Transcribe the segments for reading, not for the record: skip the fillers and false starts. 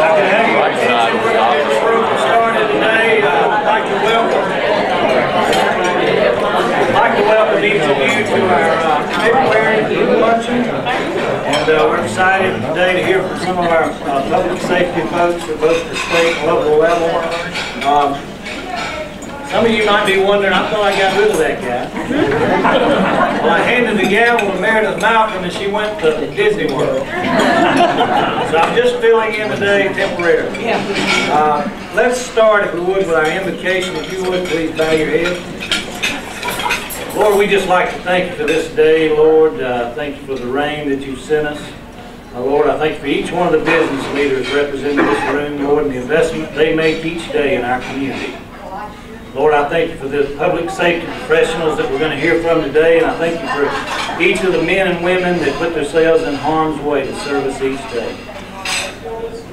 Started today. I'd like to welcome each of you to our February luncheon, and we're excited today to hear from some of our public safety folks at both the state and local level. Some of you might be wondering, I thought I got rid of that guy. Well, I handed the gavel to Meredith Malcolm and she went to Disney World. So I'm just filling in today temporarily. Let's start, if we would, with our invocation. If you would, please bow your head. Lord, we just like to thank you for this day, Lord. Thank you for the rain that you've sent us. Lord, I thank you for each one of the business leaders representing this room, Lord, and the investment they make each day in our community. Lord, I thank you for the public safety professionals that we're going to hear from today, and I thank you for each of the men and women that put themselves in harm's way to serve us each day.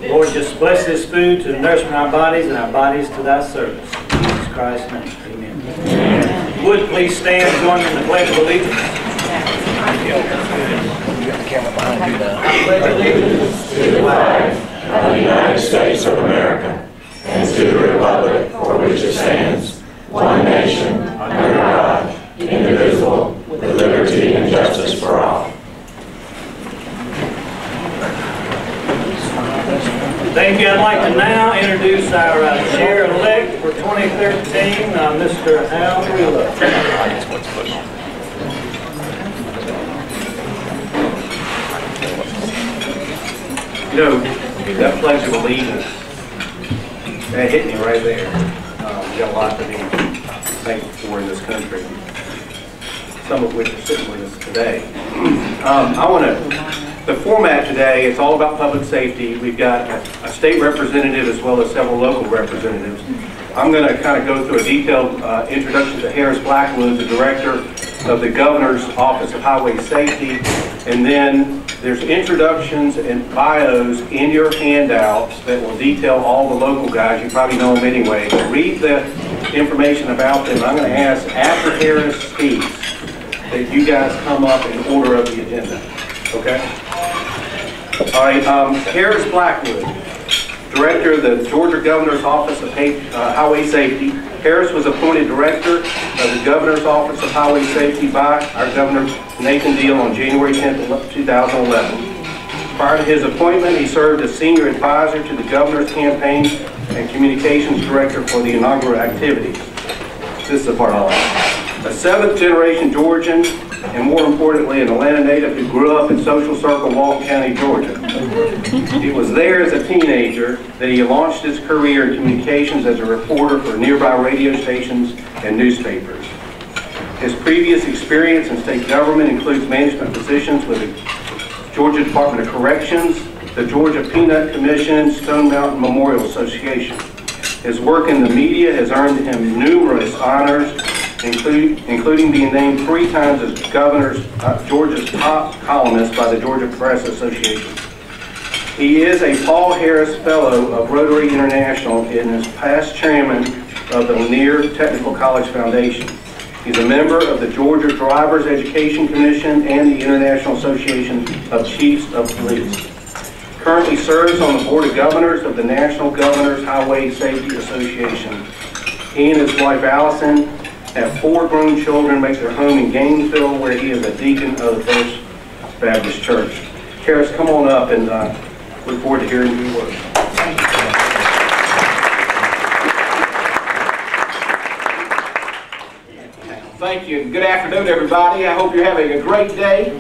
Lord, just bless this food to nourishment our bodies and our bodies to thy service. In Jesus Christ's name, amen. Would please stand and join me in the Pledge of Allegiance. I pledge allegiance to the flag of the United States of America and to the republic for which it stands, one nation, under God, indivisible, with liberty and justice for all. Thank you. I'd like to now introduce our chair-elect for 2013, Mr. Al Rilo. You know, that Pledge of Allegiance, that hit me right there. We've got a lot to be thankful for in this country, some of which are sitting with us today. The format today is all about public safety. We've got a state representative as well as several local representatives. I'm going to kind of go through a detailed introduction to Harris Blackwood, the director of the Governor's Office of Highway Safety, and then there's introductions and bios in your handouts that will detail all the local guys. You probably know them anyway. But read the information about them. I'm going to ask, after Harris speaks, that you guys come up in order of the agenda. Okay? All right. Harris Blackwood, Director of the Georgia Governor's Office of Highway Safety. Harris was appointed Director of the Governor's Office of Highway Safety by our Governor Nathan Deal on January 10th, 2011. Prior to his appointment, he served as Senior Advisor to the Governor's Campaign and Communications Director for the inaugural activities. This is the part I like. A seventh-generation Georgian, and more importantly, an Atlanta native who grew up in Social Circle, Walton County, Georgia. It was there as a teenager that he launched his career in communications as a reporter for nearby radio stations and newspapers. His previous experience in state government includes management positions with the Georgia Department of Corrections, the Georgia Peanut Commission, Stone Mountain Memorial Association. His work in the media has earned him numerous honors, including being named 3 times as Georgia's top columnist by the Georgia Press Association. He is a Paul Harris Fellow of Rotary International and is past chairman of the Lanier Technical College Foundation. He's a member of the Georgia Drivers Education Commission and the International Association of Chiefs of Police. Currently serves on the Board of Governors of the National Governors Highway Safety Association. He and his wife Allison have 4 grown children, make their home in Gainesville, where he is a deacon of the First Baptist Church. Harris, come on up, and look forward to hearing your words. Thank you, and good afternoon, everybody. I hope you're having a great day.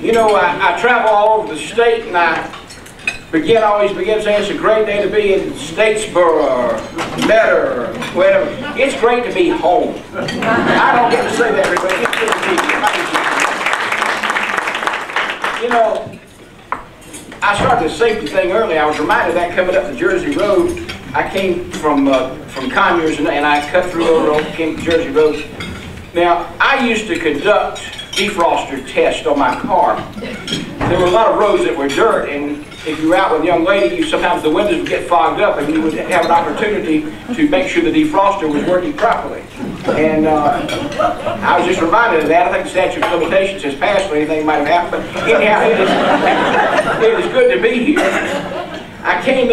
You know, I travel all over the state, and I always begin saying it's a great day to be in Statesboro or Metter or whatever. It's great to be home. I don't get to say that, everybody. It's good to be here. You know, I started the safety thing early. I was reminded of that coming up the Jersey Road. I came from Conyers, and I cut through the road, came to Jersey Road. Now, I used to conduct defroster tests on my car. There were a lot of roads that were dirt, and if you were out with a young lady, sometimes the windows would get fogged up, and you would have an opportunity to make sure the defroster was working properly. And I was just reminded of that. I think the statute of limitations has passed, or anything might have happened. But anyhow, it is good to be here. I came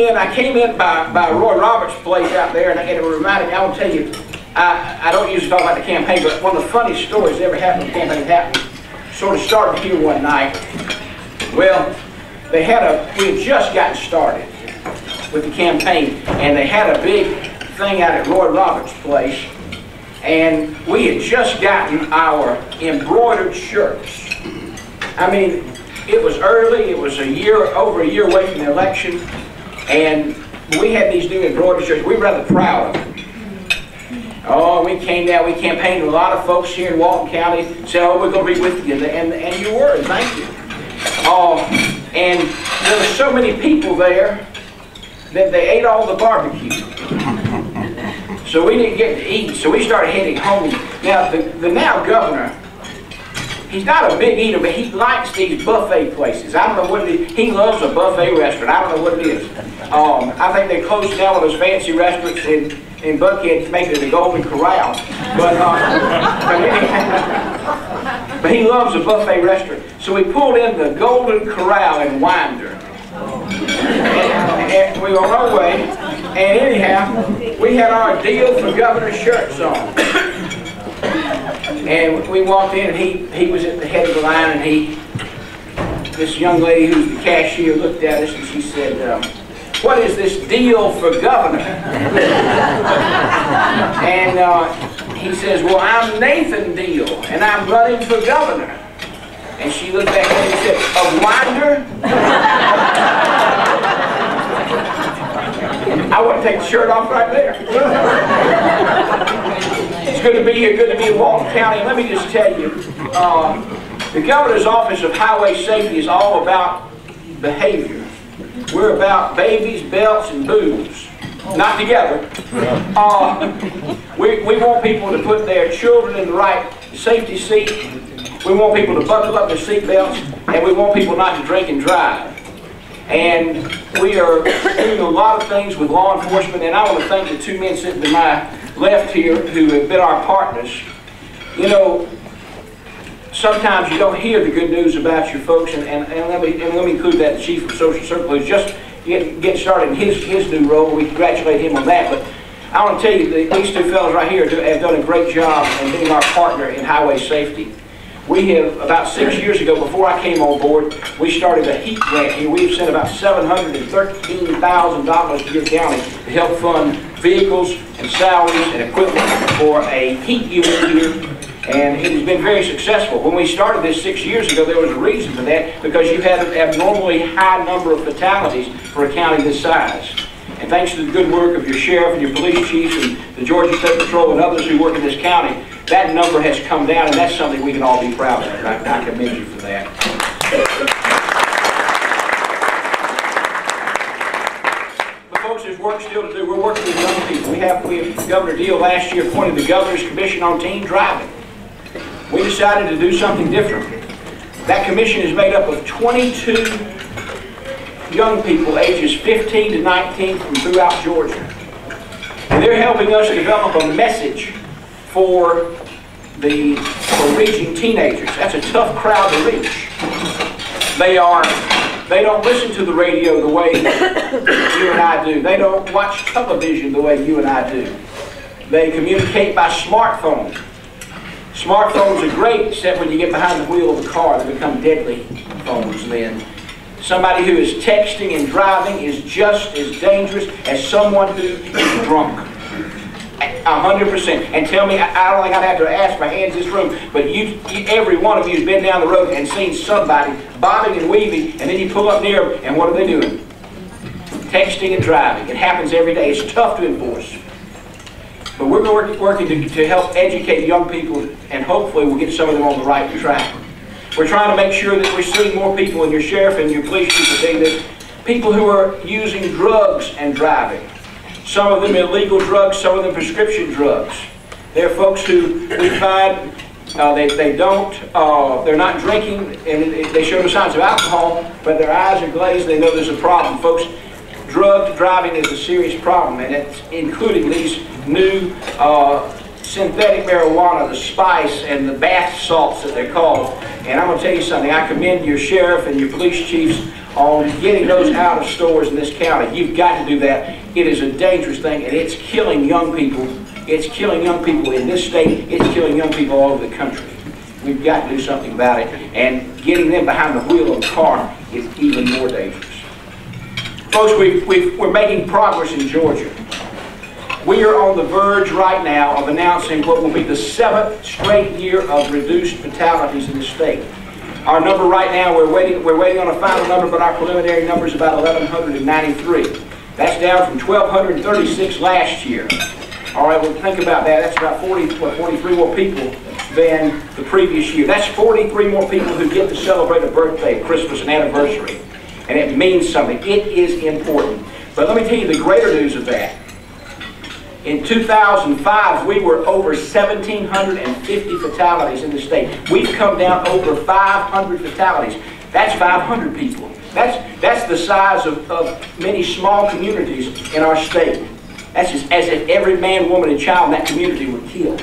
in by Roy Roberts' place out there, and it reminded me, I will tell you, I don't usually talk about the campaign, but one of the funniest stories that ever happened in the campaign happened, sort of started here one night. Well, we had just gotten started with the campaign, and they had a big thing out at Roy Roberts' place, and we had just gotten our embroidered shirts. I mean, it was early, it was over a year away from the election, and we had these new embroidered shirts. We were rather proud of them. Oh, we came down, we campaigned with a lot of folks here in Walton County, said, oh, we're going to be with you, and you were, thank you. And there were so many people there that they ate all the barbecue. So we didn't get to eat, so we started heading home. Now, the now governor, he's not a big eater, but he likes these buffet places. I don't know what it is. He loves a buffet restaurant. I don't know what it is. I think they closed down one of those fancy restaurants in Buckhead to make it the Golden Corral. But he loves a buffet restaurant. So we pulled in the Golden Corral in Winder. And we were on our way. And anyhow, we had our Deal for Governor shirts on. And we walked in, and he was at the head of the line, and this young lady who's the cashier looked at us, and she said, what is this Deal for Governor? And he says, well, I'm Nathan Deal, and I'm running for governor. And she looked back at him and said, of Winder? I wouldn't take the shirt off right there. It's good to be here, good to be in Walton County. And let me just tell you, the Governor's Office of Highway Safety is all about behavior. We're about babies, belts, and booze. Not together. We want people to put their children in the right safety seat. We want people to buckle up their seat belts, and we want people not to drink and drive. And we are doing a lot of things with law enforcement, and I want to thank the two men sitting to my left here who have been our partners. You know, sometimes you don't hear the good news about your folks, and let me include that the Chief of Social Services who's just getting started in his new role. We congratulate him on that. But I want to tell you, these two fellows right here have done a great job in being our partner in highway safety. We have, about 6 years ago, before I came on board, we started a heat grant here. We've sent about $713,000 to your county to help fund vehicles and salaries and equipment for a heat unit here. And it has been very successful. When we started this 6 years ago, there was a reason for that, because you had an abnormally high number of fatalities for a county this size. And thanks to the good work of your sheriff and your police chiefs and the Georgia State Patrol and others who work in this county, that number has come down, and that's something we can all be proud of. I commend you for that. But folks, there's work still to do. We're working with young people. We have Governor Deal last year appointed the Governor's Commission on Teen Driving. We decided to do something different. That commission is made up of 22 young people ages 15 to 19 from throughout Georgia. And they're helping us develop a message for reaching teenagers. That's a tough crowd to reach. They don't listen to the radio the way you and I do. They don't watch television the way you and I do. They communicate by smartphone. Smartphones are great, except when you get behind the wheel of the car, they become deadly phones then. Somebody who is texting and driving is just as dangerous as someone who is drunk. 100%. And tell me, I don't think I'd have to ask my hands in this room, but every one of you has been down the road and seen somebody bobbing and weaving, and then you pull up near them, and what are they doing? Texting and driving. It happens every day. It's tough to enforce. But we're working to help educate young people, and hopefully we'll get some of them on the right track. We're trying to make sure that we're seeing more people, and your sheriff and your police chief are saying this, people who are using drugs and driving. Some of them illegal drugs, some of them prescription drugs. There are folks who we find they're not drinking, and they show no signs of alcohol, but their eyes are glazed, they know there's a problem. Folks, drug driving is a serious problem, and it's including these new synthetic marijuana, the spice, and the bath salts that they're called. And I'm going to tell you something. I commend your sheriff and your police chiefs on getting those out of stores in this county. You've got to do that. It is a dangerous thing, and it's killing young people. It's killing young people in this state. It's killing young people all over the country. We've got to do something about it. And getting them behind the wheel of a car is even more dangerous. Folks, we're making progress in Georgia. We are on the verge right now of announcing what will be the 7th straight year of reduced fatalities in the state. Our number right now, we're waiting on a final number, but our preliminary number is about 1,193. That's down from 1,236 last year. All right, well, think about that. That's about 43 more people than the previous year. That's 43 more people who get to celebrate a birthday, Christmas, an anniversary. And it means something. It is important. But let me tell you the greater news of that. In 2005, we were over 1,750 fatalities in the state. We've come down over 500 fatalities. That's 500 people. That's the size of many small communities in our state. That's just as if every man, woman, and child in that community were killed.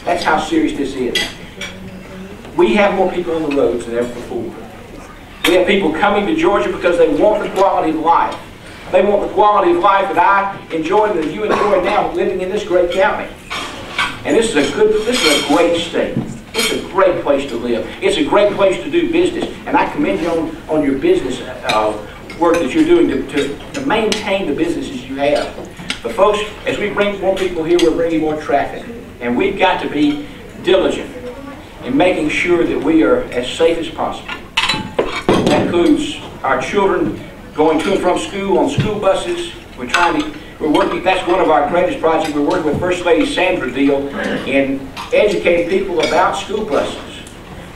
That's how serious this is. We have more people on the roads than ever before. We have people coming to Georgia because they want the quality of life. They want the quality of life that I enjoy, that you enjoy now, living in this great county. And this is a great state. It's a great place to live. It's a great place to do business. And I commend you on your business work that you're doing to maintain the businesses you have. But folks, as we bring more people here, we're bringing more traffic. And we've got to be diligent in making sure that we are as safe as possible. That includes our children going to and from school on school buses. We're working, that's one of our greatest projects. We're working with First Lady Sandra Deal in educating people about school buses.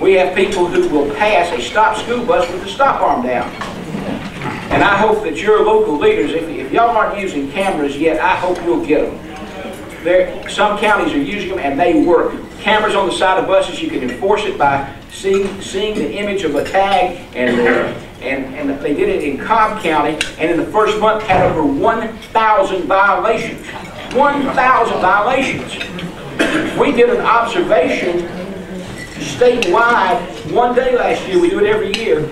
We have people who will pass a stop school bus with the stop arm down. And I hope that your local leaders, if y'all aren't using cameras yet, I hope you'll get them. Some counties are using them and they work. Cameras on the side of buses, you can enforce it by seeing the image of a tag, and they did it in Cobb County, and in the first month had over 1,000 violations. 1,000 violations. We did an observation statewide one day last year. We do it every year.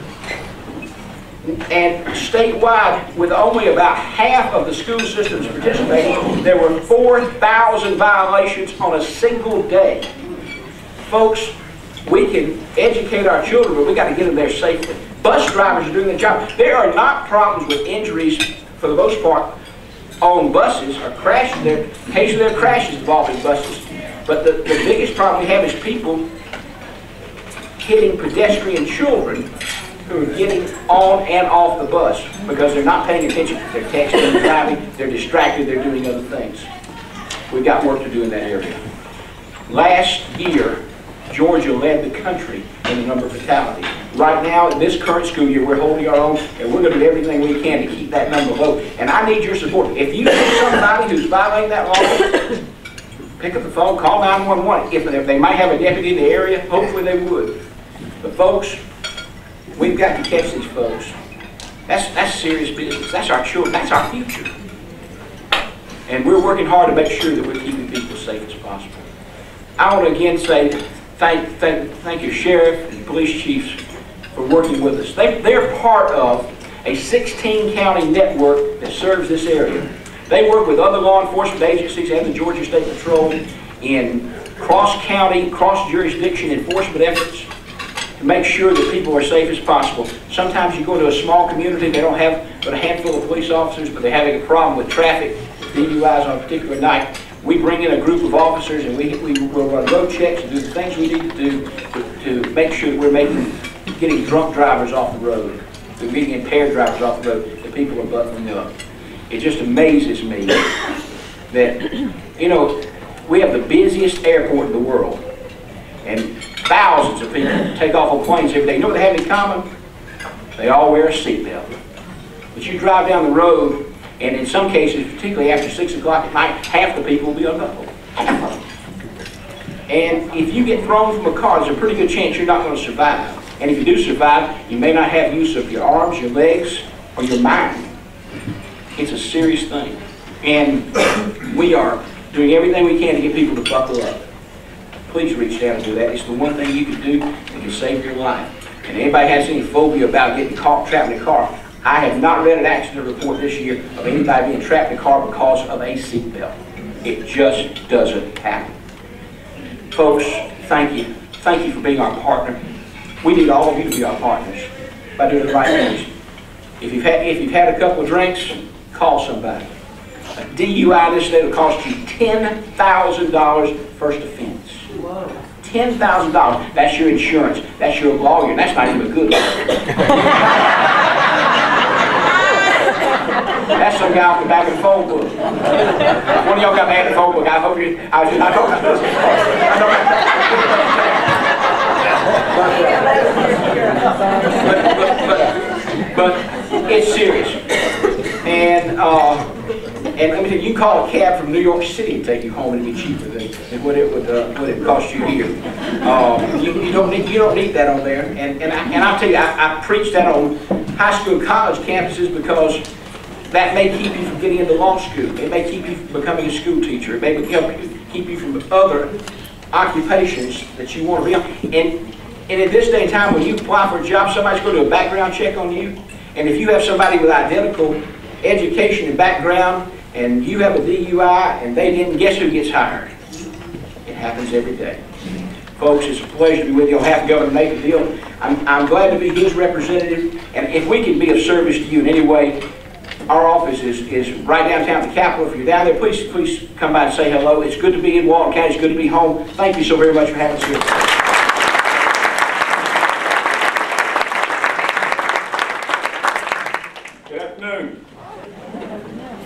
And statewide, with only about half of the school systems participating, there were 4,000 violations on a single day. Folks, we can educate our children, but we got to get them there safely. Bus drivers are doing their job. There are not problems with injuries, for the most part, on buses or crashes. Occasionally there are crashes involving buses. But the biggest problem we have is people hitting pedestrian children who are getting on and off the bus because they're not paying attention. They're texting, they're driving, they're distracted, they're doing other things. We've got work to do in that area. Last year, Georgia led the country in the number of fatalities. Right now, in this current school year, we're holding our own, and we're going to do everything we can to keep that number low. And I need your support. If you see somebody who's violating that law, pick up the phone, call 911. If they might have a deputy in the area, hopefully they would. But folks, we've got to catch these folks. That's serious business. That's our children. That's our future. And we're working hard to make sure that we're keeping people safe as possible. I want to again say thank you, Sheriff and Police Chiefs, for working with us. They're part of a 16-county network that serves this area. They work with other law enforcement agencies and the Georgia State Patrol in cross-county, cross-jurisdiction enforcement efforts to make sure that people are safe as possible. Sometimes you go to a small community, they don't have but a handful of police officers, but they're having a problem with traffic, DUIs on a particular night. We bring in a group of officers and we will run road checks and do the things we need to do to make sure that we're getting drunk drivers off the road, to getting impaired drivers off the road, that people are buttoning up. It just amazes me that, you know, we have the busiest airport in the world, and thousands of people take off on planes every day. You know what they have in common? They all wear a seatbelt. But you drive down the road, and in some cases, particularly after 6 o'clock at night, half the people will be unbuckled. And if you get thrown from a car, there's a pretty good chance you're not going to survive. And if you do survive, you may not have use of your arms, your legs, or your mind. It's a serious thing. And we are doing everything we can to get people to buckle up. Please reach down and do that. It's the one thing you can do that can save your life. And anybody has any phobia about getting caught trapped in a car, I have not read an accident report this year of anybody being trapped in a car because of a seatbelt. It just doesn't happen. Folks, thank you. Thank you for being our partner. We need all of you to be our partners by doing the right things. If you've had a couple of drinks, call somebody. A DUI in this state will cost you $10,000 first offense. $10,000. That's your insurance. That's your lawyer. That's not even a good lawyer. That's some guy off the back of the phone book. One of y'all got mad at the phone book. I hope you. I don't know. But it's serious. And let me tell you, you can call a cab from New York City and take you home and it'd be cheaper than what it would cost you here. You don't need that on there. And I'll tell you, I preach that on high school and college campuses because that may keep you from getting into law school. It may keep you from becoming a school teacher. It may keep you from other occupations that you want to be on. And in this day and time, when you apply for a job, somebody's going to do a background check on you. And if you have somebody with identical education and background, and you have a DUI, and they didn't, guess who gets hired? It happens every day. Folks, it's a pleasure to be with you on behalf of Governor Nathan Deal. I'm glad to be his representative, and if we can be of service to you in any way, our office is right downtown at the Capitol. If you're down there, please come by and say hello. It's good to be in Walton County. It's good to be home. Thank you so very much for having us here. Good afternoon.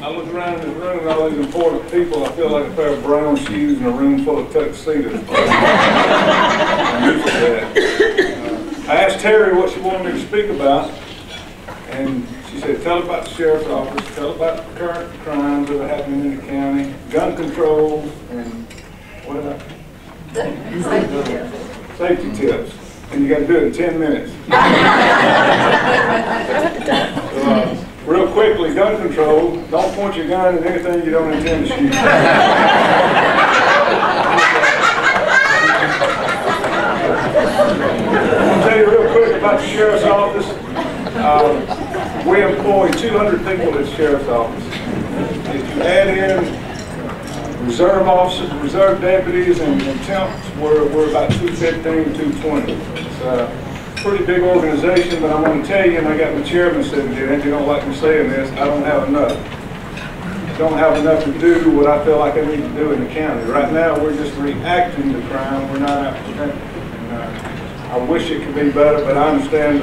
I look around in this room and all these important people. I feel like a pair of brown shoes in a room full of tuxedos. I'm used to that. I asked Terry what she wanted me to speak about, and she said, tell about the sheriff's office, tell about the current crimes that are happening in the county, gun control, and what else? Safety tips. And you got to do it in 10 minutes. Real quickly, gun control, don't point your gun at anything you don't intend to shoot. I'll tell you real quick about the sheriff's office. We employ 200 people at the sheriff's office. If you add in reserve officers, reserve deputies, and temps, we're about 215, 220. It's a pretty big organization, but I want to tell you, and I got my chairman sitting here, and you don't like me saying this, I don't have enough. I don't have enough to do what I feel like I need to do in the county. Right now, we're just reacting to crime. We're not out preventing it. I wish it could be better, but I understand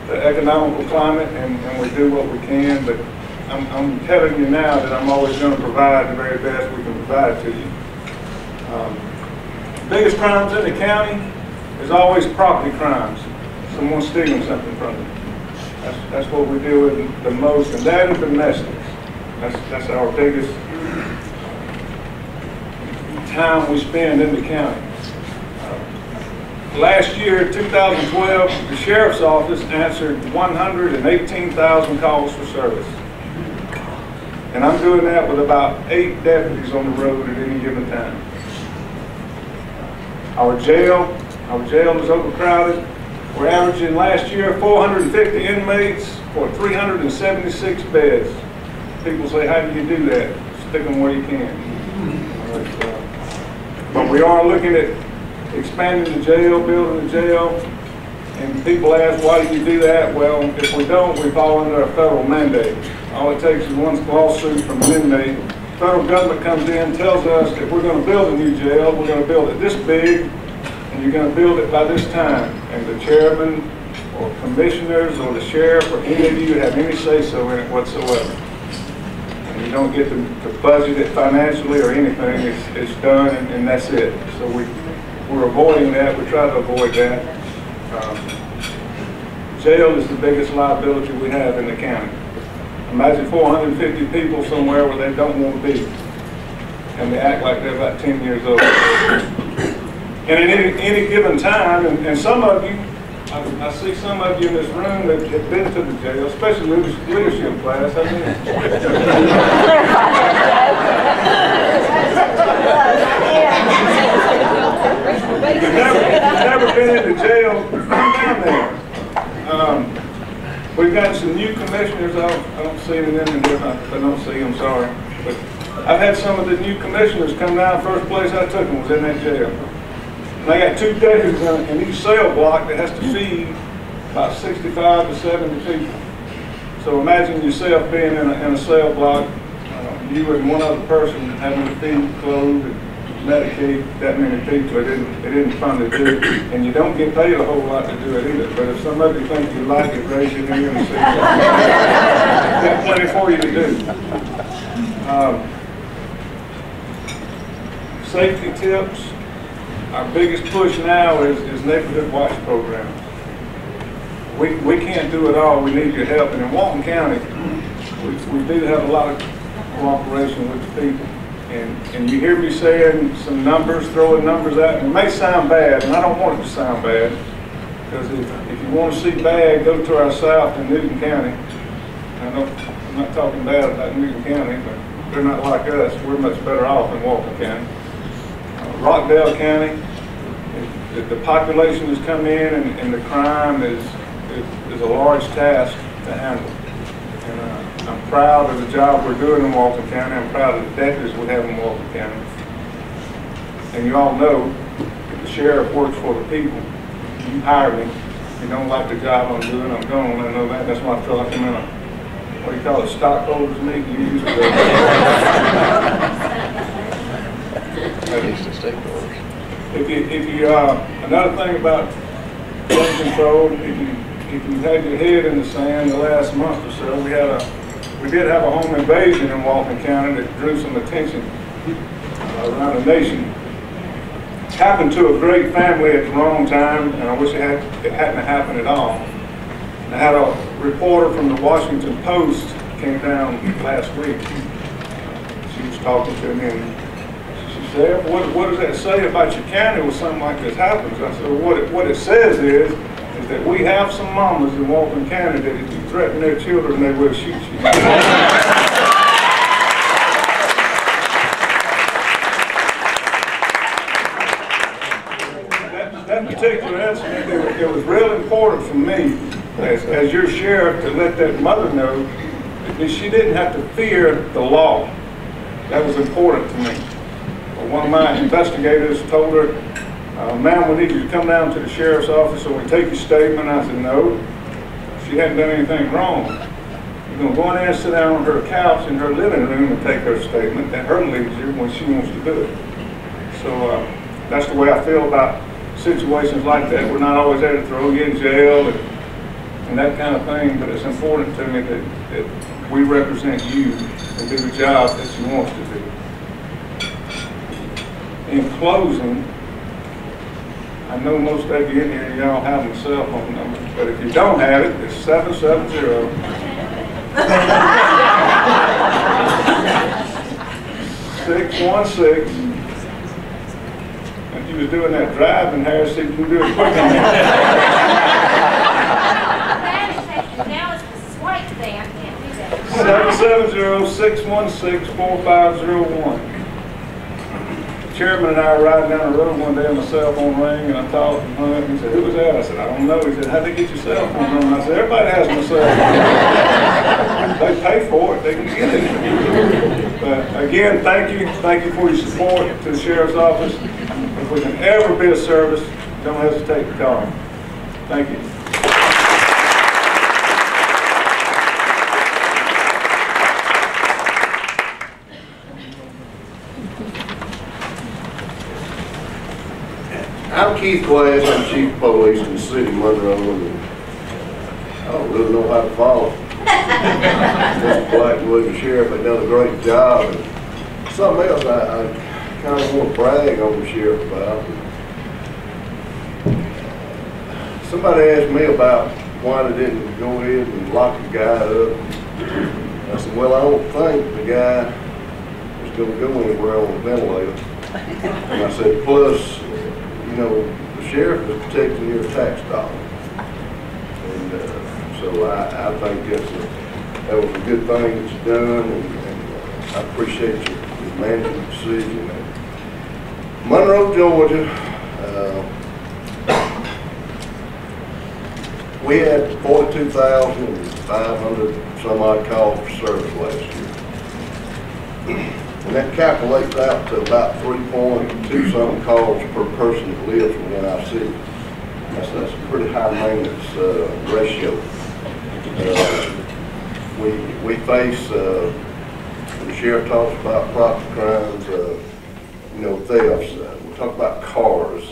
the economical climate, and we do what we can, but I'm telling you now that I'm always going to provide the very best we can provide to you. Biggest crimes in the county is always property crimes. Someone stealing something from you. That's what we deal with the most, and that and domestics. That's our biggest time we spend in the county. Last year, 2012, the sheriff's office answered 118,000 calls for service. And I'm doing that with about 8 deputies on the road at any given time. Our jail is overcrowded. We're averaging last year 450 inmates for 376 beds. People say, how do you do that? Stick them where you can. But we are looking at expanding the jail, building the jail, and people ask, why do you do that? Well, if we don't, we fall under a federal mandate. All it takes is one lawsuit from an inmate. The federal government comes in, tells us if we're going to build a new jail, we're going to build it this big, and you're going to build it by this time. And the chairman or commissioners or the sheriff or any of you have any say-so in it whatsoever. And you don't get to budget it financially or anything. It's done, and that's it. So we're avoiding that. We try to avoid that. Jail is the biggest liability we have in the county. Imagine 450 people somewhere where they don't want to be, and they act like they're about 10 years old. And at any given time, and some of you, I see some of you in this room that have been to the jail, especially leadership class. If you've never been into jail, come down there. We've got some new commissioners. I don't see them in here. I don't see them, sorry. But I've had some of the new commissioners come down. First place I took them was in that jail. And they got 2 days in each cell block that has to feed about 65 to 70 people. So imagine yourself being in a cell block, you and one other person having to feed, clothe, and medicate that many people. It isn't fun to do, and you don't get paid a whole lot to do it either. But if somebody thinks you like it, raise your hand and say, got plenty for you to do. Safety tips. Our biggest push now is neighborhood watch programs. We can't do it all. We need your help. And in Walton County, we do have a lot of cooperation with the people. And you hear me saying some numbers, throwing numbers out. It may sound bad, and I don't want it to sound bad. Because if you want to see bad, go to our south in Newton County. I'm not talking bad about Newton County, but they're not like us. We're much better off in Walton County. Rockdale County, the population has come in, and the crime is a large task to handle. And I'm proud of the job we're doing in Walton County. I'm proud of the deputies we have in Walton County. And you all know that the sheriff works for the people. You hire me. If you don't like the job I'm doing, I'm gone. I know that. That's why I feel like I'm in a, what do you call it, stockholders meeting? You use it. Another thing about gun control, if you had your head in the sand the last month or so, we did have a home invasion in Walton County that drew some attention around the nation. Happened to a great family at the wrong time, and I wish it hadn't happened at all. And I had a reporter from the Washington Post came down last week. She was talking to me, and she said, what does that say about your county when something like this happens? I said, well, what it says is that we have some mamas in Walton County that if you threaten their children, they will shoot you. That particular incident, it was real important for me as your sheriff to let that mother know that she didn't have to fear the law. That was important to me. One of my investigators told her, ma'am, we need you to come down to the sheriff's office so we take your statement. I said, no, she hadn't done anything wrong. You're going to go in there and sit down on her couch in her living room and take her statement at her leisure when she wants to do it. So that's the way I feel about situations like that. We're not always there to throw you in jail and that kind of thing, but it's important to me that we represent you and do the job that you want us to do. In closing, I know most of you in here, y'all have my cell phone number, but if you don't have it, it's 770 616. If you was doing that driving, Harris, see if you can do it quick on that. Now it's the swipe thing. I can't do that. 770-616-4501. Chairman and I were riding down the road one day and my cell phone rang, and I talked to him, and he said, who was that? I said, I don't know. He said, how'd they get your cell phone number? I said, everybody has my cell phone. They pay for it, they can get it. But again, thank you for your support to the sheriff's office. If we can ever be of service, don't hesitate to call. Thank you. I'm Keith Class, I'm Chief of Police in the city of Monroe, and I don't really know how to follow. Mr. Blackwood, the sheriff, had done a great job. And something else I kind of want to brag on the sheriff about. Somebody asked me about why they didn't go ahead and lock the guy up. I said, well, I don't think the guy was going to go anywhere on the ventilator. And I said, plus, you know, the sheriff is protecting your tax dollar. And so I think that was a good thing that you've done, and I appreciate your a management decision. Monroe, Georgia, we had 42,500 some odd calls for service last year. And that calculates out to about 3.2 something calls per person that lives within our city. That's a pretty high maintenance ratio. We face, the sheriff talks about property crimes, thefts. We talk about cars.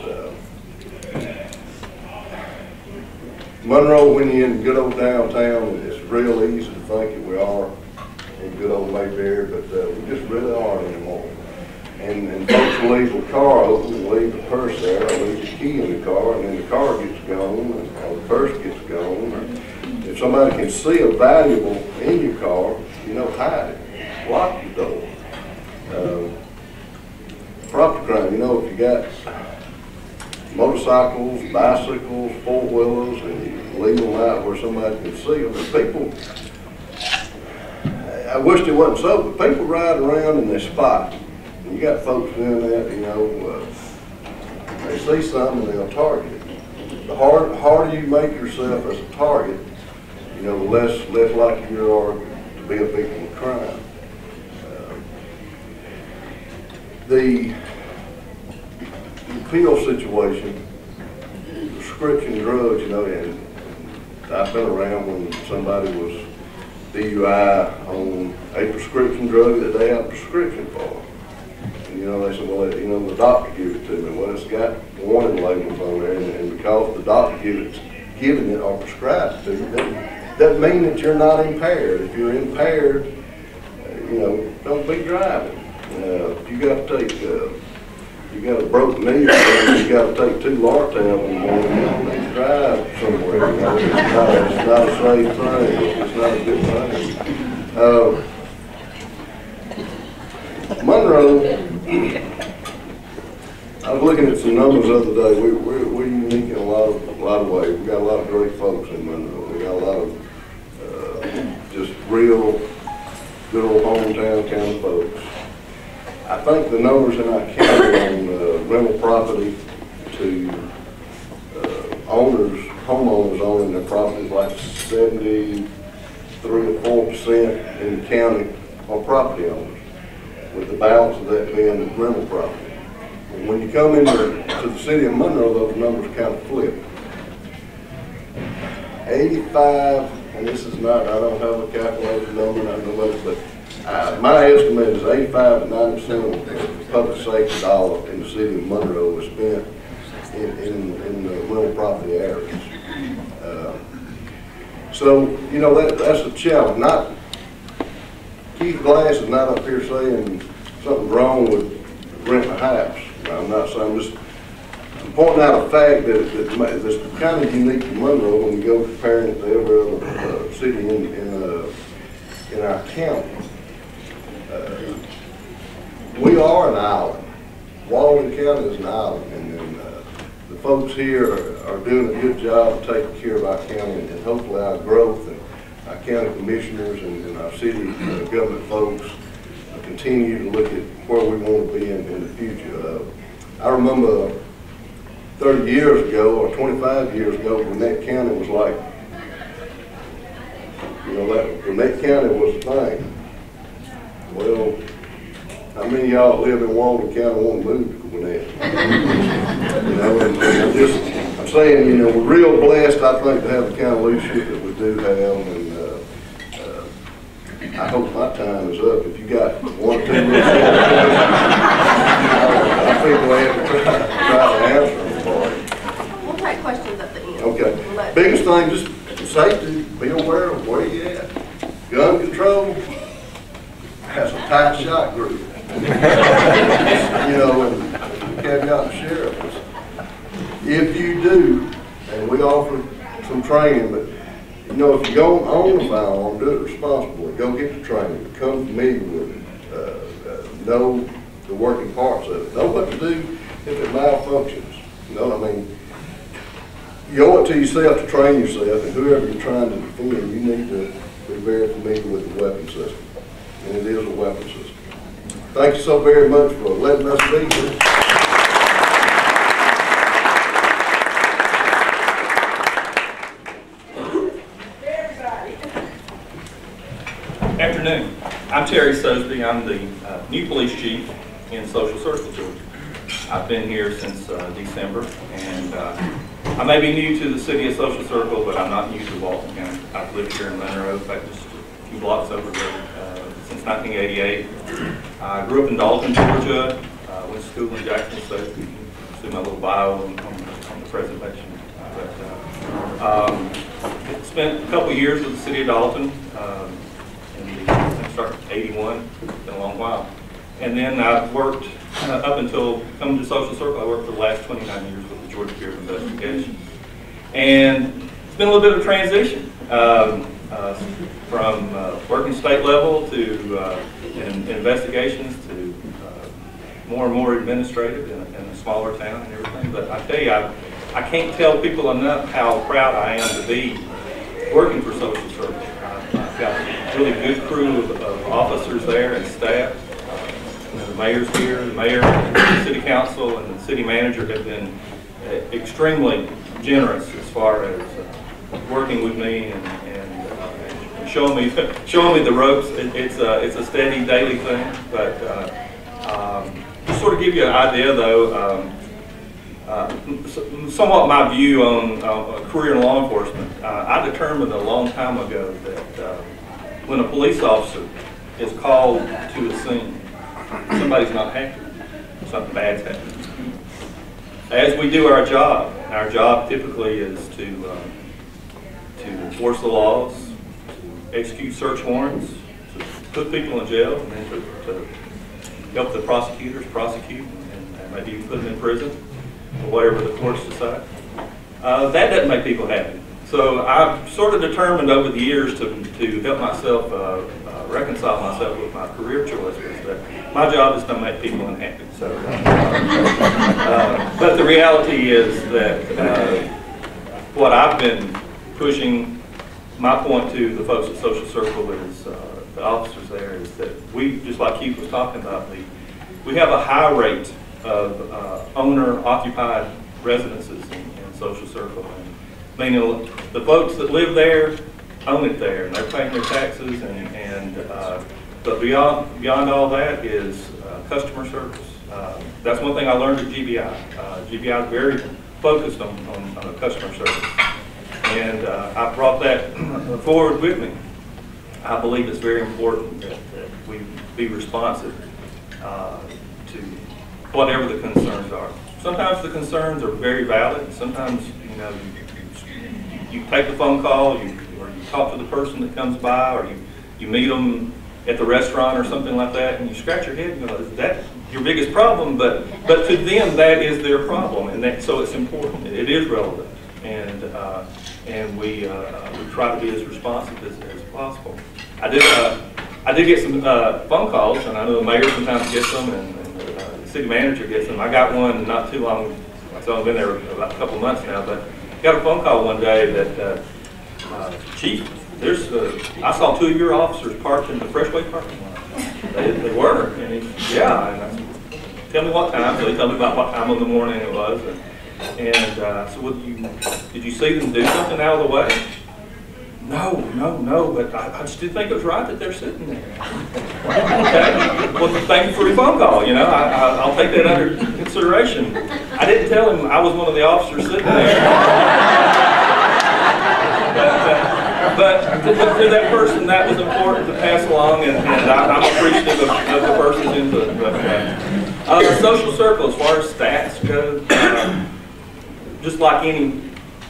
Monroe, when you're in good old downtown, it's real easy to think that we are in good old Mayberry, but we just really aren't anymore. And folks will leave the car open and leave the purse there, or leave the key in the car, and then the car gets gone, or the purse gets gone. If somebody can see a valuable in your car, hide it, lock your door. Property crime, if you got motorcycles, bicycles, four-wheelers, and you leave them out where somebody can see them. People, I wish it wasn't so, but people ride around and they spot. And you got folks doing that, they see something and they'll target it. The harder you make yourself as a target, the less likely you are to be a victim of crime. The pill situation, prescription drugs, and I've been around when somebody was DUI on a prescription drug that they had a prescription for. And, they said, well, the doctor gave it to me. Well, it's got warning labels on there, and because the doctor giving it or prescribed it to you, doesn't mean that you're not impaired. If you're impaired, don't be driving. If you got to take you got a broken knee, you got to take 2 Lortans in the morning and drive somewhere. It's not a safe thing. It's not a good thing. Monroe, I was looking at some numbers the other day. We're unique in a lot of ways. We got a lot of great folks in Monroe. We got a lot of just real good old hometown kind of folks. I think the numbers in our county on rental property to homeowners owning their property is like 73 or 4% in the county on property owners, with the balance of that being rental property. And when you come into the city of Monroe, those numbers kind of flip. 85, and this is not, I don't have a calculated number, I don't know but my estimate is 85 to 90% of the public safety dollar in the city of Monroe is spent in the rental property areas. So, that's a challenge. Keith Glass is not up here saying something's wrong with renting a house. I'm not saying, I'm pointing out a fact that's kind of unique to Monroe when you go comparing it to every other city in our county. We are an island. Walton County is an island, and the folks here are doing a good job of taking care of our county, and hopefully our growth, and our county commissioners and our city government folks continue to look at where we want to be in the future. I remember 30 years ago or 25 years ago, Gwinnett County was like, Gwinnett County was the thing. Well, how many of y'all live in Walton County want to move to Gwinnett? And I'm saying, we're real blessed, I think, to have the kind of leadership that we do have, and I hope my time is up. If you got 1 or 2 little I think we'll have to try to answer them for you. We'll take questions at the end. Okay. Biggest thing, just safety, be aware of where you at. Gun control has a tight shot group. And caveat the sheriff is, if you do, and we offer some training, but if you go own a firearm, do it responsibly. Go get the training, become familiar with it, know the working parts of it, know what to do if it malfunctions. You owe it to yourself to train yourself, and whoever you're trying to defend, you need to be very familiar with the weapon system, and it is a weapon system. Thank you so very much for letting us be here. Afternoon. I'm Terry Sosby. I'm the new police chief in Social Circle, Georgia. I've been here since December, and I may be new to the city of Social Circle, but I'm not new to Walton County. I've lived here in Monroe, in fact, just a few blocks over the road since 1988. I grew up in Dalton, Georgia. Went to school in Jackson, so you can see my little bio on the presentation. But spent a couple of years with the city of Dalton. I started in '81, been a long while. And then I've worked up until coming to Social Circle. I worked for the last 29 years with the Georgia Bureau of Investigation. And it's been a little bit of a transition from working state level to investigations to more and more administrative in a smaller town and everything. But I tell you, I can't tell people enough how proud I am to be working for Social Circle. I've got a really good crew of officers there and staff. The mayor's here, the mayor, the city council, and the city manager have been extremely generous as far as working with me and showing me the ropes. It's a steady daily thing, but just sort of give you an idea, though. Somewhat my view on a career in law enforcement. I determined a long time ago that when a police officer is called to a scene, somebody's not happy. Something bad's happening. As we do our job typically is to enforce the laws, to execute search warrants, to put people in jail, and then to help the prosecutors prosecute and maybe even put them in prison or whatever the courts decide. That doesn't make people happy. So I've sort of determined over the years to help myself reconcile myself with my career choices that my job is to make people unhappy. So, but the reality is that what I've been pushing my point to the folks at Social Circle is the officers there is that we, just like Keith was talking about, we have a high rate of owner-occupied residences in Social Circle. And, meaning the folks that live there own it there, and they're paying their taxes, but beyond all that is customer service. That's one thing I learned at GBI. GBI is very focused on customer service, and I brought that forward with me. I believe it's very important that we be responsive to whatever the concerns are. Sometimes the concerns are very valid. Sometimes, you take the phone call, or you talk to the person that comes by, or you meet them at the restaurant or something like that, and you scratch your head and go, is that your biggest problem? But to them, that is their problem, and so it's important. It is relevant, and we try to be as responsive as possible. I did get some phone calls, and I know the mayor sometimes gets them, and the city manager gets them. I got one not too long, so I've been there about a couple months now, but got a phone call one day that, Chief, I saw 2 of your officers parked in the Freshway parking lot. They were, and yeah, and I said, tell me what time. So he told me about what time of the morning it was, and I said, well, did you see them do something out of the way? No, but I just didn't think it was right that they're sitting there. Okay, well, thank you for your phone call. I'll take that under consideration. I didn't tell him I was one of the officers sitting there. But to that person, that was important to pass along, and I'm appreciative of the person's input. But Social Circle, as far as stats go, just like any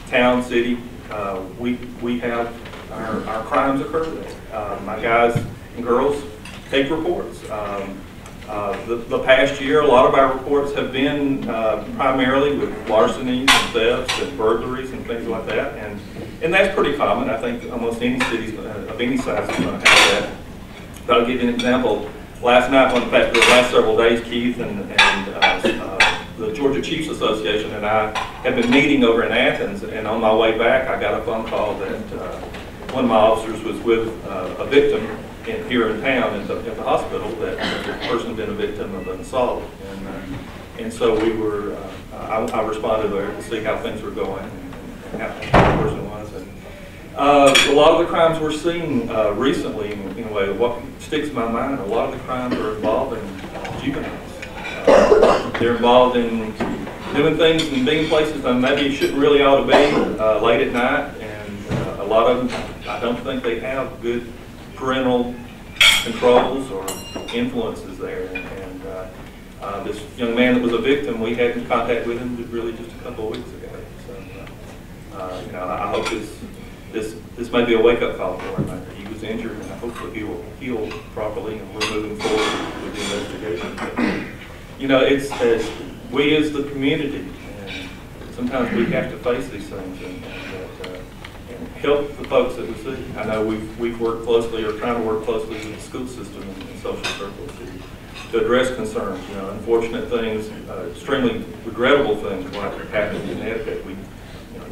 town, city, we have our crimes occur there. My guys and girls take reports. The past year, a lot of our reports have been primarily with larcenies and thefts and burglaries and things like that, and that's pretty common. I think almost any cities of any size is going to have that. But I'll give you an example. Last night, in fact, the last several days, Keith and the Georgia Chiefs Association and I have been meeting over in Athens, and on my way back, I got a phone call that one of my officers was with a victim here in town at the hospital that the person had been a victim of an assault. And so we were, I responded there to see how things were going and how the person was. And a lot of the crimes we're seeing recently, in a way, what sticks in my mind, a lot of the crimes are involving juveniles. They're involved in doing things and being places that maybe shouldn't really ought to be late at night, and a lot of them, I don't think they have good parental controls or influences there. And this young man that was a victim, we had in contact with him really just a couple of weeks ago. So, you know, I hope this may be a wake-up call for him. He was injured, and I hope that he will heal properly, and we're moving forward with the investigation. But, you know, it's we as the community, and sometimes we have to face these things and help the folks that we see. I know we've worked closely, or trying to work closely with the school system and social circles to address concerns. You know, unfortunate things, extremely regrettable things like happened in Connecticut.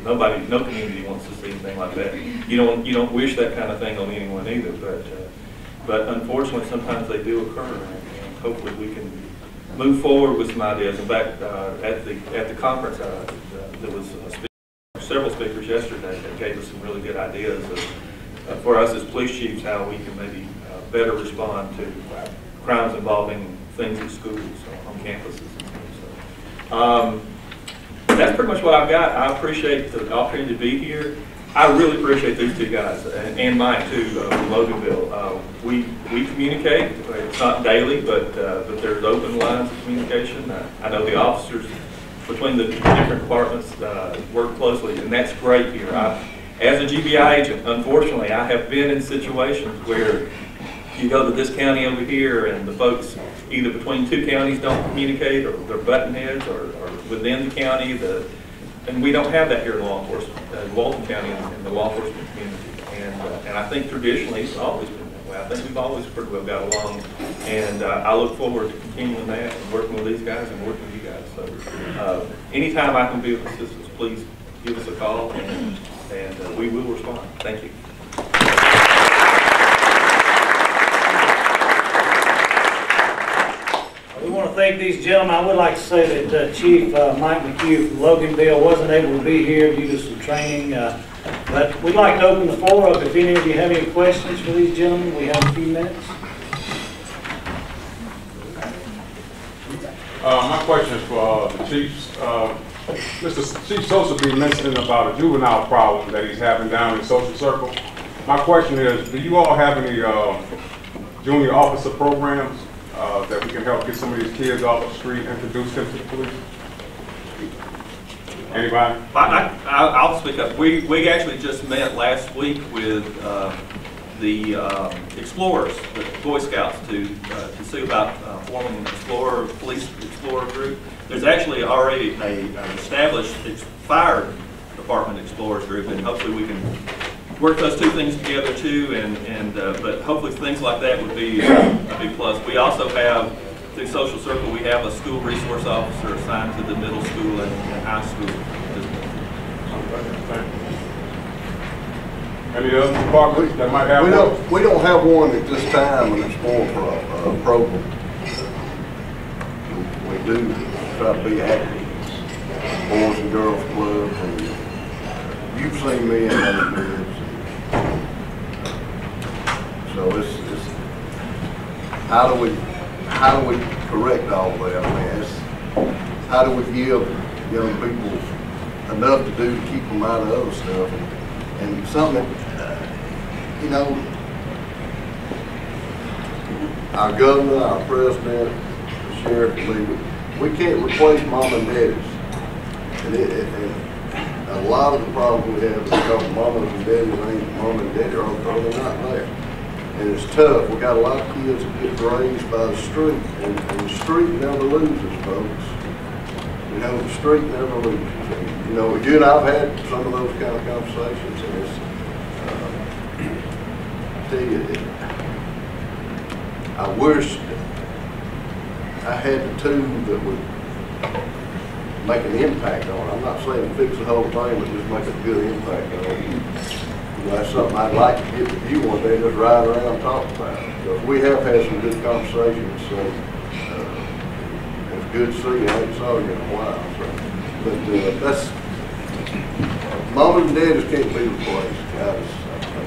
No community wants to see anything like that. You don't wish that kind of thing on anyone either, but unfortunately sometimes they do occur, and hopefully we can move forward with some ideas. In fact, at the conference, there was several speakers yesterday that gave us some really good ideas of, for us as police chiefs, how we can maybe better respond to crimes involving things in schools, on campuses. So, that's pretty much what I've got. I appreciate the opportunity to be here. I really appreciate these two guys, and Mike too, from Loganville. We communicate. It's not daily, but there's open lines of communication. I know the officers between the different departments work closely, and that's great here. As a GBI agent, unfortunately, I have been in situations where you go to this county over here, and the folks either between two counties don't communicate, or they're button heads, or within the county. And we don't have that here in law enforcement, in Walton County, and the law enforcement community. And I think traditionally it's always been that way. I think we've always pretty well got along. And I look forward to continuing that and working with these guys and working with you guys. So anytime I can be of assistance, please give us a call, and we will respond. Thank you. We want to thank these gentlemen. I would like to say that Chief Mike McHugh from Loganville wasn't able to be here due to some training, but we'd like to open the floor up. If any of you have any questions for these gentlemen, we have a few minutes. My question is for the chiefs. Mr. Chief Sosa be mentioning about a juvenile problem that he's having down in social circle. My question is, do you all have any junior officer programs that we can help get some of these kids off the street, introduce them to the police? Anybody? I'll speak up. We actually just met last week with the Explorers, the Boy Scouts, to see about forming an police explorer group. There's actually already an established fire department explorers group, and hopefully we can work those two things together too, but hopefully things like that would be a big plus. We also have, through Social Circle, we have a school resource officer assigned to the middle school and high school. Any other departments that might have one? We don't have one at this time, an explorer program. We do try to be active, Boys and Girls Club, and you've seen me in other groups. So it's how do we correct all that? I mean, how do we give young people enough to do to keep them out of other stuff, and something you know, our governor, our president, the sheriff, we can't replace mom and daddies, and a lot of the problem we have is because mamas and daddies ain't, mom and daddy are not there. And it's tough. We got a lot of kids that get raised by the street, and the street never loses, folks. You know, the street never loses. And, you know, you and I've had some of those kind of conversations, and it's, I tell you, I wish I had the tool that would make an impact on it. I'm not saying fix the whole thing, but just make a good impact on it. That's something I'd like to get with you one day, just ride around and talk about it. Because we have had some good conversations, so it's good to see you. I ain't saw you in a while. So. But that's, mom and dad just can't be replaced. I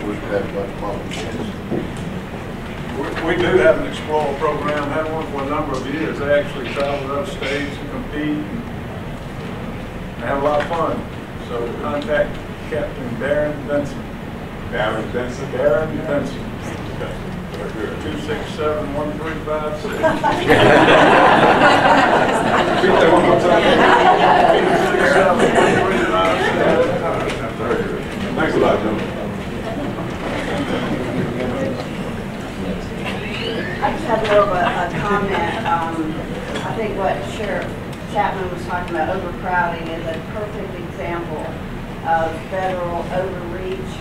wish we had a bunch of mom and dads. We do have an Explore program, had one for a number of years. They actually travel to other states and compete and have a lot of fun. So contact Captain Darren Benson. Darren Benson? Darren Benson. Okay. 267-1356. Repeat that one more time. 267-1356. Thanks a lot, gentlemen. I just have a little bit of a comment. I think what Sheriff Chapman was talking about, overcrowding, is a perfect example of federal overreach,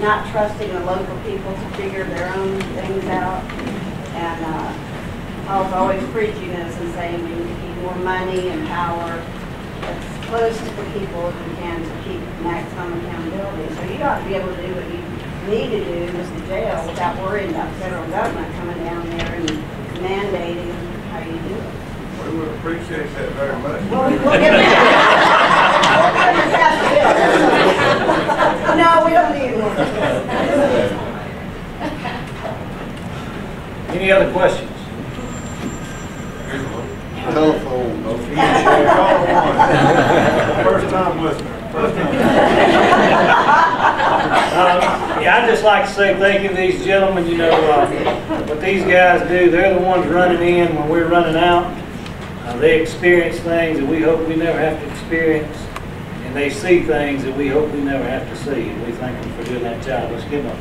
not trusting the local people to figure their own things out. And I was always preaching this and saying we need to keep more money and power as close to the people as we can to keep maximum accountability. So you ought to be able to do what you need to do with the jail without worrying about the federal government coming down there and mandating how you do it. We would appreciate that very much. Well, we'll get that. No, we don't need one. Any other questions? Telephone. First time listener. First time. Yeah, I'd just like to say thank you to these gentlemen. You know, what these guys do, they're the ones running in when we're running out. They experience things that we hope we never have to experience, and they see things that we hope we never have to see, and we thank them for doing that job. Let's give them a